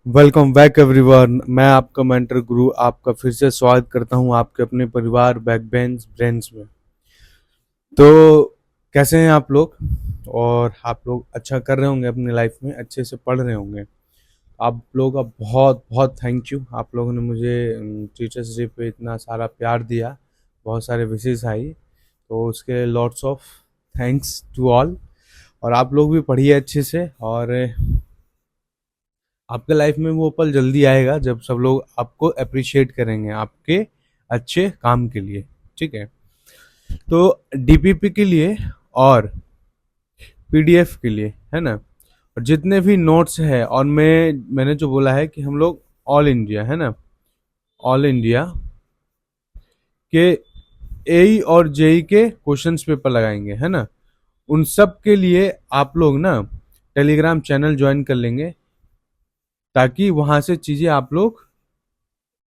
Welcome back everyone. मैं आपका mentor गुरु आपका फिर से स्वागत करता हूं आपके अपने परिवार बैकबेंच ब्रेंच में। तो कैसे हैं आप लोग? और आप लोग अच्छा कर रहे होंगे अपनी लाइफ में, अच्छे से पढ़ रहे होंगे। आप लोगों का बहुत बहुत थैंक यू। आप लोगों ने मुझे टीचर्स डे पे इतना सारा प्यार दिया, बहुत सारे विशेष आई, तो उसके lots of thanks to all. और आप लोग भी पढ़िए अच्छे से, और आपके लाइफ में वो पल जल्दी आएगा जब सब लोग आपको अप्रिशिएट करेंगे आपके अच्छे काम के लिए। ठीक है, तो डीपीपी के लिए और पीडीएफ के लिए, है ना, और जितने भी नोट्स है, और मैंने जो बोला है कि हम लोग ऑल इंडिया, है ना, ऑल इंडिया के एई और जेई के क्वेश्चंस पेपर लगाएंगे, है ना। उन सब के लिए आप लोग ना टेलीग्राम चैनल ज्वाइन कर लेंगे, ताकि वहां से चीजें आप लोग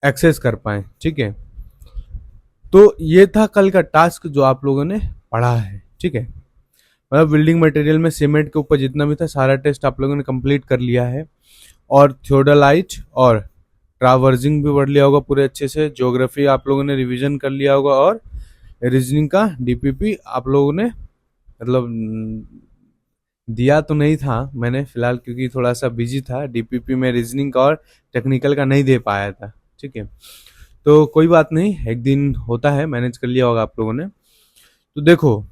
एक्सेस कर पाए। ठीक है, तो ये था कल का टास्क जो आप लोगों ने पढ़ा है। ठीक है, मतलब बिल्डिंग मटेरियल में सीमेंट के ऊपर जितना भी था सारा टेस्ट आप लोगों ने कंप्लीट कर लिया है, और थियोडोलाइट और ट्रावर्जिंग भी पढ़ लिया होगा पूरे अच्छे से। ज्योग्राफी आप लोगों ने रिवीजन कर लिया होगा, और रीजनिंग का डीपीपी आप लोगों ने मतलब दिया तो नहीं था मैंने फिलहाल, क्योंकि थोड़ा सा बिजी था डीपीपी में, रीजनिंग का और टेक्निकल का नहीं दे पाया था। ठीक है, तो कोई बात नहीं, एक दिन होता है, मैनेज कर लिया होगा आप लोगों ने। तो देखो,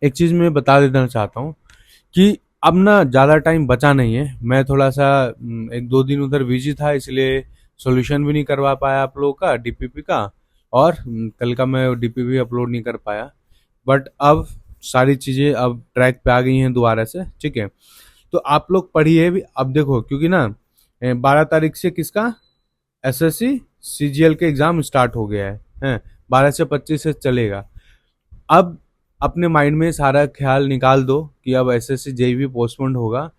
एक चीज मैं बता देना चाहता हूँ कि अब ना ज़्यादा टाइम बचा नहीं है। मैं थोड़ा सा एक दो दिन उधर बिजी था, इसलिए सॉल्यूशन भी नहीं करवा पाया आप लोगों का डीपीपी का, और कल का मैं डीपीपी अपलोड नहीं कर पाया। बट अब सारी चीज़ें अब ट्रैक पे आ गई हैं दोबारा से। ठीक है, तो आप लोग पढ़िए भी। अब देखो, क्योंकि ना 12 तारीख से किसका एसएससी सीजीएल के एग्जाम स्टार्ट हो गया है 12 से 25 से चलेगा। अब अपने माइंड में सारा ख्याल निकाल दो कि अब एसएससी जेई भी पोस्टपोन्ड होगा।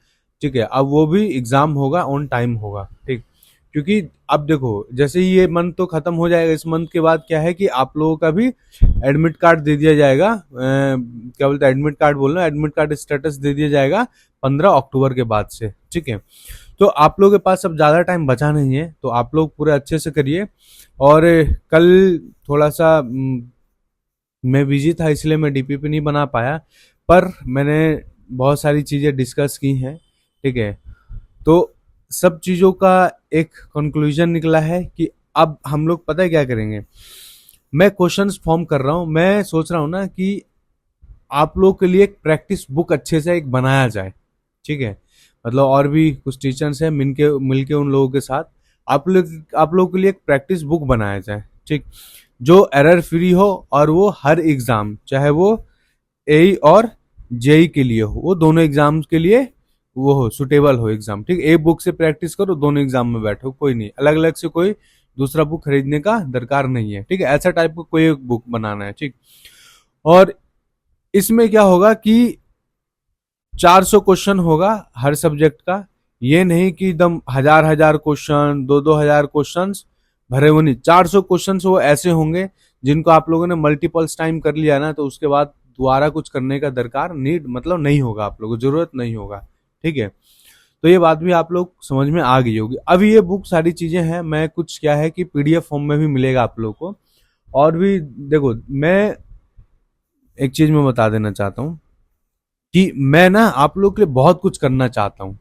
ठीक है, अब वो भी एग्जाम होगा, ऑन टाइम होगा। ठीक, क्योंकि अब देखो, जैसे ही ये मंथ तो खत्म हो जाएगा, इस मंथ के बाद क्या है कि आप लोगों का भी एडमिट कार्ड दे दिया जाएगा। क्या बोलते हैं, एडमिट कार्ड बोलना, एडमिट कार्ड स्टेटस दे दिया जाएगा 15 अक्टूबर के बाद से। ठीक है, तो आप लोगों के पास अब ज़्यादा टाइम बचा नहीं है, तो आप लोग पूरे अच्छे से करिए। और कल थोड़ा सा मैं बिजी था, इसलिए मैं डीपीपी नहीं बना पाया, पर मैंने बहुत सारी चीज़ें डिस्कस की हैं। ठीक है, तो सब चीज़ों का एक कंक्लूजन निकला है कि अब हम लोग पता है क्या करेंगे। मैं क्वेश्चंस फॉर्म कर रहा हूँ, मैं सोच रहा हूँ ना कि आप लोग के लिए एक प्रैक्टिस बुक अच्छे से एक बनाया जाए। ठीक है, मतलब और भी कुछ टीचर्स हैं, मिलके उन लोगों के साथ आप लोग के लिए एक प्रैक्टिस बुक बनाया जाए। ठीक, जो एरर फ्री हो, और वो हर एग्जाम, चाहे वो एई और जेई के लिए हो, वो दोनों एग्जाम्स के लिए वो हो, सुटेबल हो एग्जाम। ठीक, एक बुक से प्रैक्टिस करो, दोनों एग्जाम में बैठो, कोई नहीं, अलग अलग से कोई दूसरा बुक खरीदने का दरकार नहीं है। ठीक है, ऐसा टाइप का कोई एक बुक बनाना है। ठीक, और इसमें क्या होगा कि 400 क्वेश्चन होगा हर सब्जेक्ट का। ये नहीं कि एकदम हजार हजार क्वेश्चन, दो दो हजार क्वेश्चन भरे हुए नहीं। 400 क्वेश्चन वो ऐसे होंगे जिनको आप लोगों ने मल्टीपल्स टाइम कर लिया ना, तो उसके बाद दोबारा कुछ करने का दरकार नीड मतलब नहीं होगा, आप लोगों को जरूरत नहीं होगा। ठीक है, तो ये बात भी आप लोग समझ में आ गई होगी। अभी ये बुक सारी चीजें हैं, मैं कुछ क्या है कि पीडीएफ फॉर्म में भी मिलेगा आप लोग को। और भी देखो, मैं एक चीज में बता देना चाहता हूँ कि मैं ना आप लोग के लिए बहुत कुछ करना चाहता हूँ।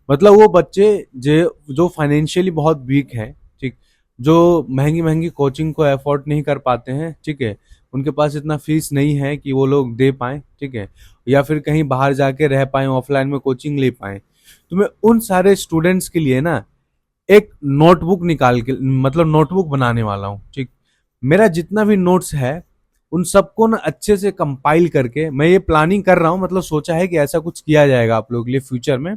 मतलब वो बच्चे जो फाइनेंशियली बहुत वीक हैं, ठीक, जो महंगी महंगी कोचिंग को अफोर्ड नहीं कर पाते हैं, ठीक है, उनके पास इतना फीस नहीं है कि वो लोग दे पाएं, ठीक है, या फिर कहीं बाहर जाके रह पाएं, ऑफलाइन में कोचिंग ले पाएं, तो मैं उन सारे स्टूडेंट्स के लिए ना एक नोटबुक निकाल के, मतलब नोटबुक बनाने वाला हूँ। ठीक, मेरा जितना भी नोट्स है उन सबको ना अच्छे से कंपाइल करके मैं ये प्लानिंग कर रहा हूँ, मतलब सोचा है कि ऐसा कुछ किया जाएगा आप लोगों के लिए फ्यूचर में।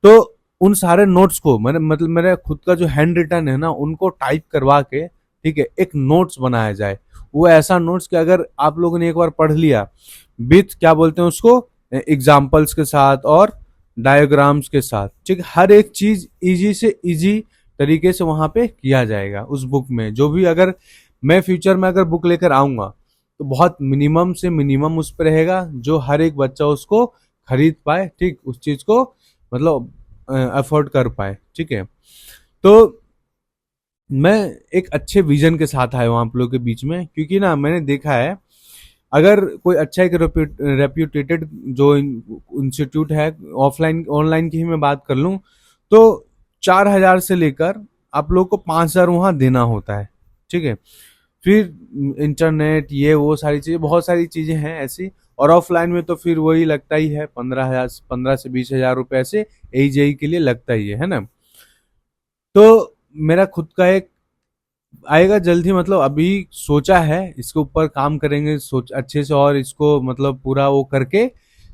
तो उन सारे नोट्स को मैंने, मतलब मेरा खुद का जो हैंड रिटन है ना, उनको टाइप करवा के, ठीक है, एक नोट्स बनाया जाए। वो ऐसा नोट्स कि अगर आप लोगों ने एक बार पढ़ लिया विथ क्या बोलते हैं उसको, एग्जाम्पल्स के साथ और डायग्राम्स के साथ, ठीक, हर एक चीज इजी से इजी तरीके से वहां पे किया जाएगा उस बुक में। जो भी अगर मैं फ्यूचर में अगर बुक लेकर आऊंगा, तो बहुत मिनिमम से मिनिमम उस पर रहेगा जो हर एक बच्चा उसको खरीद पाए। ठीक, उस चीज को मतलब अफोर्ड कर पाए। ठीक है, तो मैं एक अच्छे विजन के साथ आया हूँ आप लोगों के बीच में, क्योंकि ना मैंने देखा है, अगर कोई अच्छा एक रेप्यूटेटेड जो इंस्टीट्यूट है, ऑफलाइन ऑनलाइन की ही मैं बात कर लूँ, तो 4,000 से लेकर आप लोग को 5,000 वहाँ देना होता है। ठीक है, फिर इंटरनेट ये वो सारी चीजें, बहुत सारी चीजें हैं ऐसी, और ऑफलाइन में तो फिर वही लगता ही है, 15,000, 15 से 20,000 रुपए ऐसे AJE के लिए लगता ही है ना। तो मेरा खुद का एक आएगा जल्द ही, मतलब अभी सोचा है इसके ऊपर काम करेंगे, सोच अच्छे से, और इसको मतलब पूरा वो करके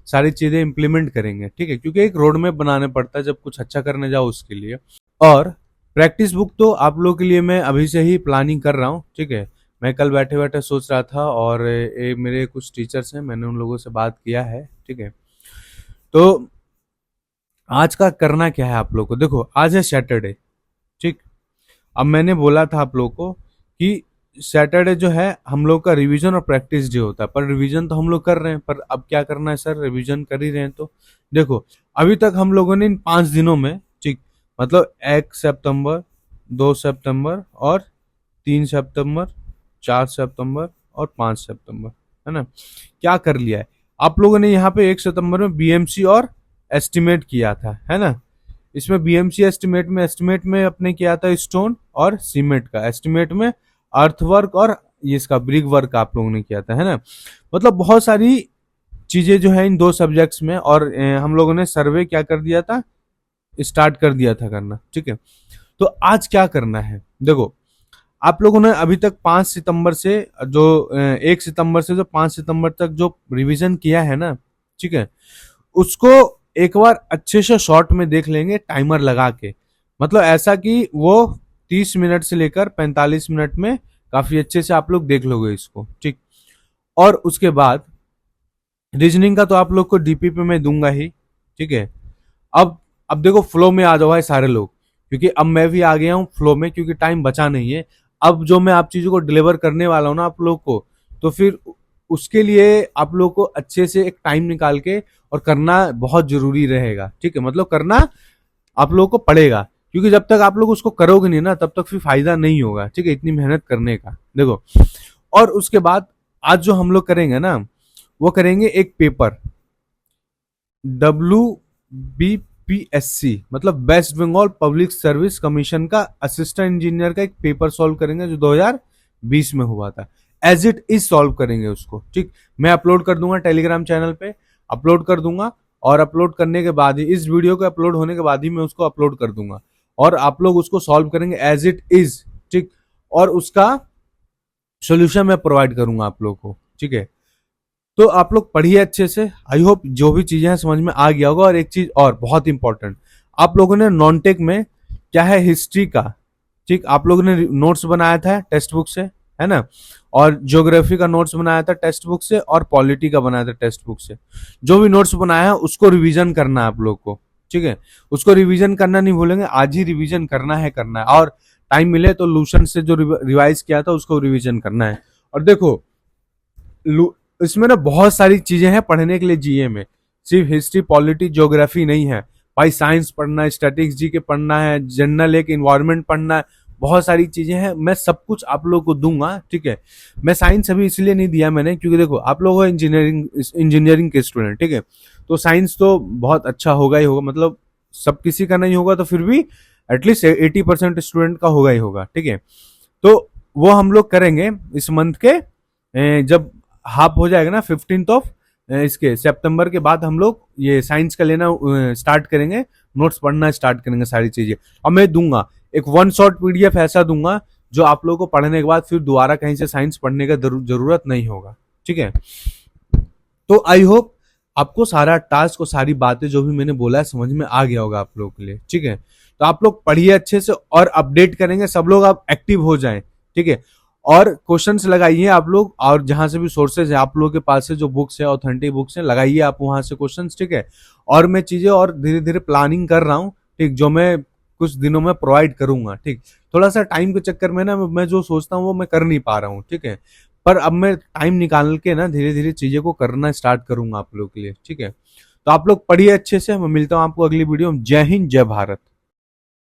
सारी चीजें इम्प्लीमेंट करेंगे। ठीक है, क्योंकि एक रोड मैप बनाने पड़ता है जब कुछ अच्छा करने जाओ उसके लिए। और प्रैक्टिस बुक तो आप लोगों के लिए मैं अभी से ही प्लानिंग कर रहा हूँ। ठीक है, मैं कल बैठे बैठे सोच रहा था, और मेरे कुछ टीचर्स हैं, मैंने उन लोगों से बात किया है। ठीक है, तो आज का करना क्या है आप लोगों को, देखो आज है सैटरडे। ठीक, अब मैंने बोला था आप लोगों को कि सैटरडे जो है हम लोग का रिवीजन और प्रैक्टिस डे होता है, पर रिवीजन तो हम लोग कर रहे हैं, पर अब क्या करना है सर, रिवीजन कर ही रहे हैं। तो देखो अभी तक हम लोगों ने इन 5 दिनों में, ठीक, मतलब 1 सितंबर, 2 सितंबर और 3 सितंबर, 4 सितंबर और 5 सितंबर, है ना, क्या कर लिया है आप लोगों ने। यहाँ पे 1 सितंबर में BMC और एस्टिमेट किया था, है ना। इसमें BMC एस्टिमेट में अपने किया था स्टोन और सीमेंट का, एस्टिमेट में अर्थवर्क और ये इसका ब्रिक वर्क आप लोगों ने किया था, है ना। मतलब बहुत सारी चीजें जो है इन 2 सब्जेक्ट्स में, और हम लोगों ने सर्वे क्या कर दिया था, स्टार्ट कर दिया था करना। ठीक है, तो आज क्या करना है, देखो आप लोगों ने अभी तक 5 सितंबर से जो 1 सितंबर से जो 5 सितंबर तक जो रिवीजन किया है ना, ठीक है, उसको एक बार अच्छे से शॉर्ट में देख लेंगे टाइमर लगा के, मतलब ऐसा कि वो 30 मिनट से लेकर 45 मिनट में काफी अच्छे से आप लोग देख लोगे इसको। ठीक, और उसके बाद रीजनिंग का तो आप लोग को DP पे मैं दूंगा ही। ठीक है, अब देखो फ्लो में आ जाओ भाई सारे लोग, क्योंकि अब मैं भी आ गया हूँ फ्लो में, क्योंकि टाइम बचा नहीं है। अब जो मैं आप चीजों को डिलीवर करने वाला हूँ ना आप लोग को, तो फिर उसके लिए आप लोग को अच्छे से एक टाइम निकाल के और करना बहुत जरूरी रहेगा। ठीक है, मतलब करना आप लोग को पड़ेगा, क्योंकि जब तक आप लोग उसको करोगे नहीं ना, तब तक फिर फायदा नहीं होगा। ठीक है, इतनी मेहनत करने का, देखो। और उसके बाद आज जो हम लोग करेंगे ना, वो करेंगे एक पेपर, WBPSC, मतलब West Bengal public service commission का असिस्टेंट इंजीनियर का एक पेपर सॉल्व करेंगे जो 2020 में हुआ था। एज इट इज सॉल्व करेंगे उसको। ठीक, मैं अपलोड कर दूंगा टेलीग्राम चैनल पे, अपलोड कर दूंगा, और अपलोड करने के बाद ही, इस वीडियो को अपलोड होने के बाद ही मैं उसको अपलोड कर दूंगा, और आप लोग उसको सॉल्व करेंगे एज इट इज। ठीक, और उसका सोल्यूशन मैं प्रोवाइड करूंगा आप लोग को। ठीक है, तो आप लोग पढ़िए अच्छे से, आई होप जो भी चीजें हैं समझ में आ गया होगा। और एक चीज और बहुत इंपॉर्टेंट, आप लोगों ने नॉन टेक में क्या है, हिस्ट्री का, ठीक, आप लोगों ने नोट्स बनाया था टेक्स्ट बुक से, है ना, और ज्योग्राफी का नोट्स बनाया था टेक्स्ट बुक से, और पॉलिटी का बनाया था टेक्स्ट बुक से। जो भी नोट्स बनाया है उसको रिवीजन करना है आप लोग को। ठीक है, उसको रिवीजन करना नहीं भूलेंगे, आज ही रिवीजन करना है, और टाइम मिले तो लूशन से जो रिवाइज किया था उसको रिवीजन करना है। और देखो इसमें ना बहुत सारी चीजें हैं पढ़ने के लिए जीए में, सिर्फ हिस्ट्री पॉलिटी ज्योग्राफी नहीं है भाई, साइंस पढ़ना है, स्टैटिक्स जीके पढ़ना है, जनरल एक इन्वायरमेंट पढ़ना है, बहुत सारी चीजें हैं, मैं सब कुछ आप लोगों को दूंगा। ठीक है, मैं साइंस अभी इसलिए नहीं दिया मैंने, क्योंकि देखो आप लोग हो इंजीनियरिंग के स्टूडेंट। ठीक है, तो साइंस तो बहुत अच्छा होगा ही होगा, मतलब सब किसी का नहीं होगा तो फिर भी एटलीस्ट 80% स्टूडेंट का होगा ही होगा। ठीक है, तो वो हम लोग करेंगे इस मंथ के, जब हाफ हो जाएगा ना 15th ऑफ इसके सितंबर के बाद, हम लोग ये साइंस का लेना स्टार्ट करेंगे, नोट्स पढ़ना स्टार्ट करेंगे सारी चीजें। और मैं दूंगा एक 1 शॉट PDF ऐसा दूंगा जो आप लोगों को पढ़ने के बाद फिर दोबारा कहीं से साइंस पढ़ने का जरूरत नहीं होगा। ठीक है, तो आई होप आपको सारा टास्क और सारी बातें जो भी मैंने बोला है समझ में आ गया होगा आप लोगों के लिए। ठीक है, तो आप लोग पढ़िए अच्छे से, और अपडेट करेंगे सब लोग, आप एक्टिव हो जाएं। ठीक है, और क्वेश्चंस लगाइए आप लोग, और जहां से भी सोर्सेज है आप लोगों के पास से, जो बुक्स है ऑथेंटिक बुक्स है, लगाइए आप वहां से क्वेश्चंस। ठीक है, और मैं चीजें और धीरे धीरे प्लानिंग कर रहा हूँ, ठीक, जो मैं कुछ दिनों में प्रोवाइड करूंगा। ठीक, थोड़ा सा टाइम के चक्कर में ना मैं जो सोचता हूँ वो मैं कर नहीं पा रहा हूँ। ठीक है, पर अब मैं टाइम निकाल के ना धीरे धीरे चीजें को करना स्टार्ट करूंगा आप लोग के लिए। ठीक है, तो आप लोग पढ़िए अच्छे से, मैं मिलता हूँ आपको अगली वीडियो में। जय हिंद, जय भारत।